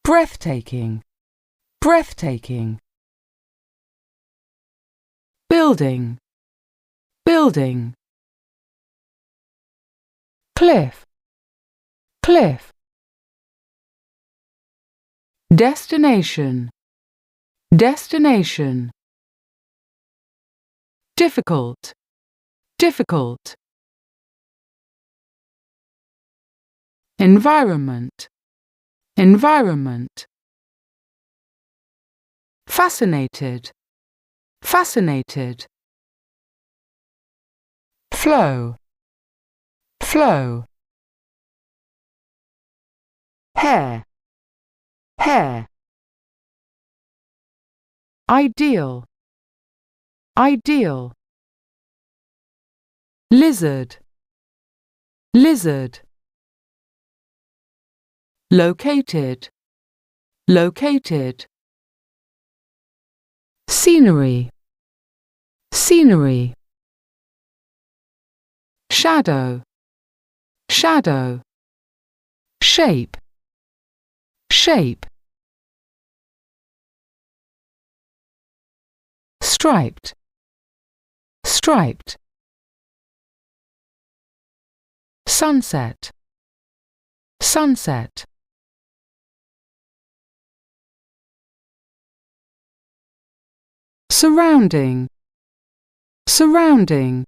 breathtaking, breathtaking. Building, building. Cliff, cliff. Destination, destination. Difficult, difficult. Environment, environment. Fascinated, fascinated. Flow, flow. Hair, hair. Ideal, ideal. Lizard, lizard. Located, located. Scenery, scenery. Shadow, shadow. Shape, shape. Striped, striped. Sunset, sunset. Surrounding, surrounding.